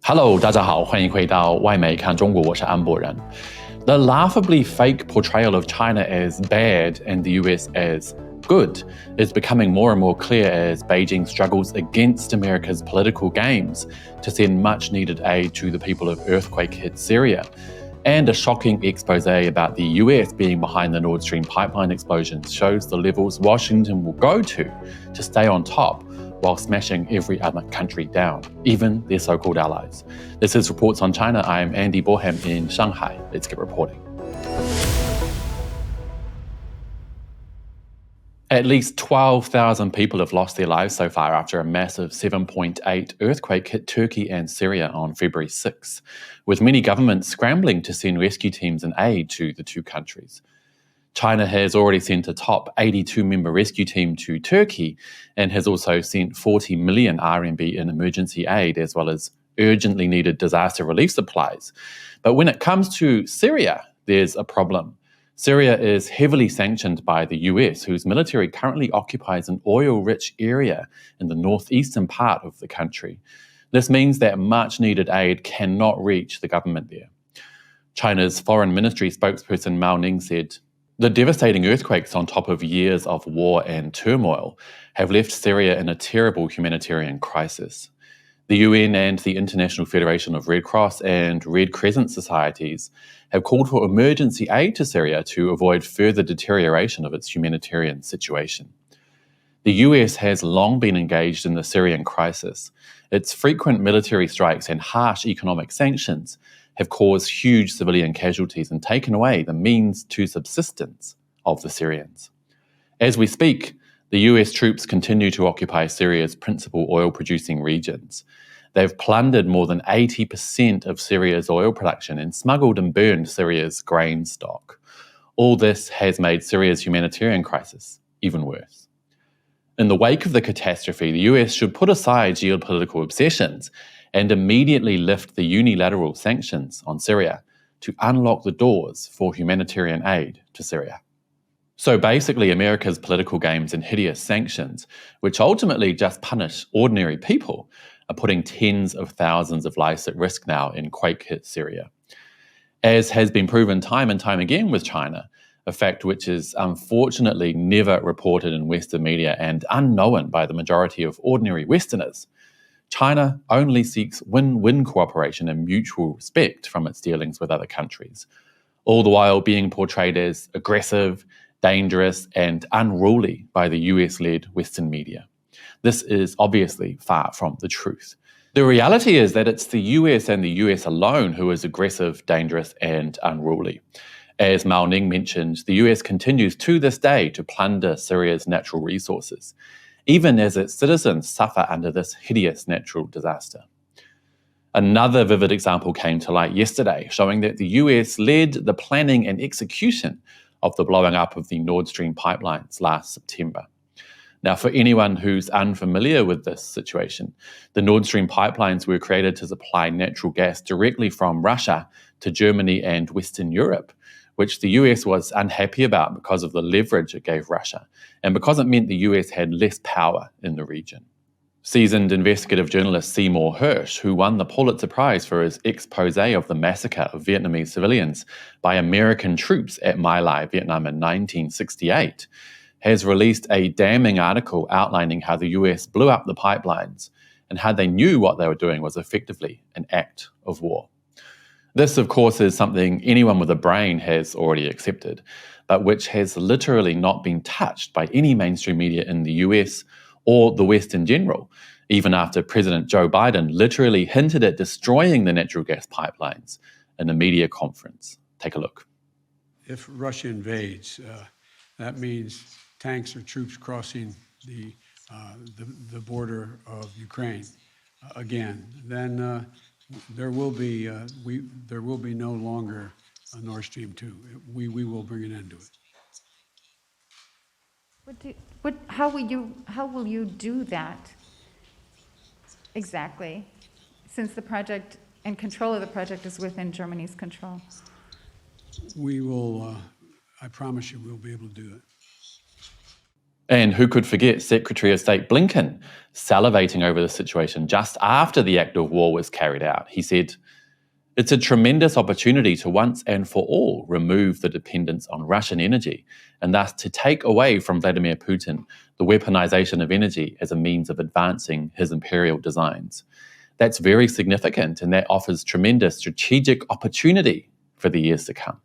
Hello， 大家好，欢迎回到外媒看中国，我是安博人。The laughably fake portrayal of China as bad and the US as good is becoming more and more clear as Beijing struggles against America's political games to send much-needed aid to the people of earthquake-hit Syria. And a shocking expose about the US being behind the Nordstream pipeline explosions shows the levels Washington will go to stay on top while smashing every other country down, even their so-called allies. This is Reports on China. I am Andy Boreham in Shanghai. Let's get reporting. At least 12,000 people have lost their lives so far after a massive 7.8 earthquake hit Turkey and Syria on February 6, with many governments scrambling to send rescue teams and aid to the two countries. China has already sent a top 82-member rescue team to Turkey and has also sent 40 million RMB in emergency aid as well as urgently needed disaster relief supplies. But when it comes to Syria, there's a problem. Syria is heavily sanctioned by the US, whose military currently occupies an oil-rich area in the northeastern part of the country. This means that much-needed aid cannot reach the government there. China's foreign ministry spokesperson Mao Ning said, "The devastating earthquakes on top of years of war and turmoil have left Syria in a terrible humanitarian crisis. The UN and the International Federation of Red Cross and Red Crescent Societies have called for emergency aid to Syria to avoid further deterioration of its humanitarian situation." The US has long been engaged in the Syrian crisis. Its frequent military strikes and harsh economic sanctions have caused huge civilian casualties and taken away the means to subsistence of the Syrians. As we speak, the US troops continue to occupy Syria's principal oil-producing regions. They've plundered more than 80% of Syria's oil production and smuggled and burned Syria's grain stock. All this has made Syria's humanitarian crisis even worse. In the wake of the catastrophe, the US should put aside geopolitical obsessions and immediately lift the unilateral sanctions on Syria to unlock the doors for humanitarian aid to Syria. So basically, America's political games and hideous sanctions, which ultimately just punish ordinary people, are putting tens of thousands of lives at risk now in quake-hit Syria. As has been proven time and time again with China, a fact which is unfortunately never reported in Western media and unknown by the majority of ordinary Westerners, China only seeks win-win cooperation and mutual respect from its dealings with other countries, all the while being portrayed as aggressive, dangerous, and unruly by the US-led Western media. This is obviously far from the truth. The reality is that it's the US and the US alone who is aggressive, dangerous, and unruly. As Mao Ning mentioned, the US continues to this day to plunder Syria's natural resources, even as its citizens suffer under this hideous natural disaster. Another vivid example came to light yesterday, showing that the US led the planning and execution of the blowing up of the Nordstream pipelines last September. Now, for anyone who's unfamiliar with this situation, the Nordstream pipelines were created to supply natural gas directly from Russia to Germany and Western Europe, which the US was unhappy about because of the leverage it gave Russia, and because it meant the US had less power in the region. Seasoned investigative journalist Seymour Hersh, who won the Pulitzer Prize for his expose of the massacre of Vietnamese civilians by American troops at My Lai, Vietnam in 1968, has released a damning article outlining how the US blew up the pipelines and how they knew what they were doing was effectively an act of war. This, of course, is something anyone with a brain has already accepted, but which has literally not been touched by any mainstream media in the US or the West in general, even after President Joe Biden literally hinted at destroying the natural gas pipelines in a media conference. Take a look. If Russia invades, that means tanks or troops crossing the border of Ukraine again. Then there will be no longer a Nord Stream 2. We will bring an end to it. How will you do that exactly, since the project and control of the project is within Germany's control? We will. I promise you, we'll be able to do it. And who could forget Secretary of State Blinken salivating over the situation just after the act of war was carried out. He said, "It's a tremendous opportunity to once and for all remove the dependence on Russian energy and thus to take away from Vladimir Putin the weaponization of energy as a means of advancing his imperial designs. That's very significant and that offers tremendous strategic opportunity for the years to come."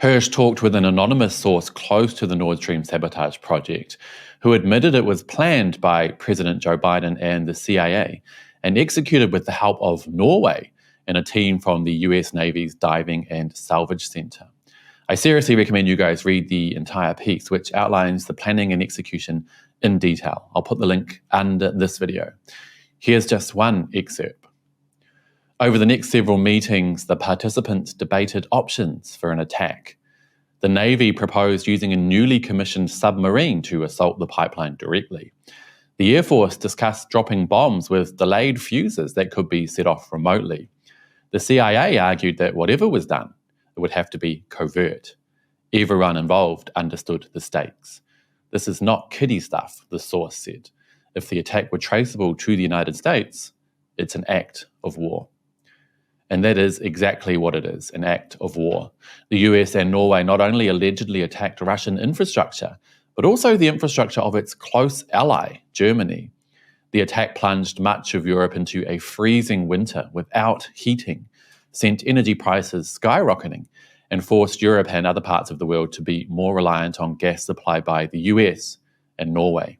Hirsch talked with an anonymous source close to the Nordstream sabotage project, who admitted it was planned by President Joe Biden and the CIA and executed with the help of Norway and a team from the US Navy's Diving and Salvage Center. I seriously recommend you guys read the entire piece, which outlines the planning and execution in detail. I'll put the link under this video. Here's just one excerpt. Over the next several meetings, the participants debated options for an attack. The Navy proposed using a newly commissioned submarine to assault the pipeline directly. The Air Force discussed dropping bombs with delayed fuses that could be set off remotely. The CIA argued that whatever was done, it would have to be covert. Everyone involved understood the stakes. This is not kiddie stuff, the source said. If the attack were traceable to the United States, it's an act of war. And that is exactly what it is, an act of war. The US and Norway not only allegedly attacked Russian infrastructure, but also the infrastructure of its close ally, Germany. The attack plunged much of Europe into a freezing winter without heating, sent energy prices skyrocketing, and forced Europe and other parts of the world to be more reliant on gas supplied by the US and Norway.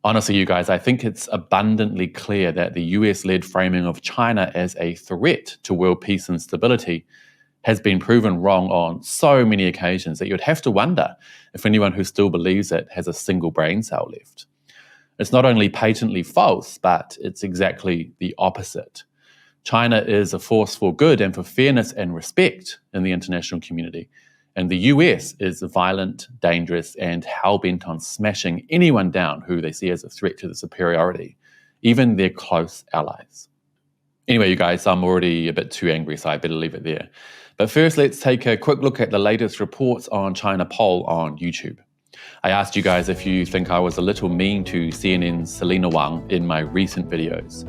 Honestly, you guys, I think it's abundantly clear that the US-led framing of China as a threat to world peace and stability has been proven wrong on so many occasions that you'd have to wonder if anyone who still believes it has a single brain cell left. It's not only patently false, but it's exactly the opposite. China is a force for good and for fairness and respect in the international community. And the US is violent, dangerous, and hell-bent on smashing anyone down who they see as a threat to the superiority, even their close allies. Anyway, you guys, I'm already a bit too angry, so I better leave it there. But first, let's take a quick look at the latest reports on China poll on YouTube. I asked you guys if you think I was a little mean to CNN's Selena Wang in my recent videos.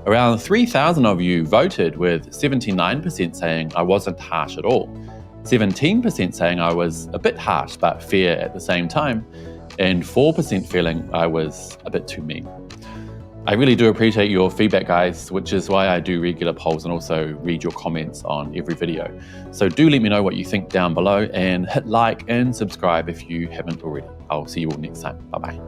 Around 3,000 of you voted, with 79% saying I wasn't harsh at all, 17% saying I was a bit harsh but fair at the same time, and 4% feeling I was a bit too mean. I really do appreciate your feedback, guys, which is why I do regular polls and also read your comments on every video. So do let me know what you think down below, and hit like and subscribe if you haven't already. I'll see you all next time. Bye-bye.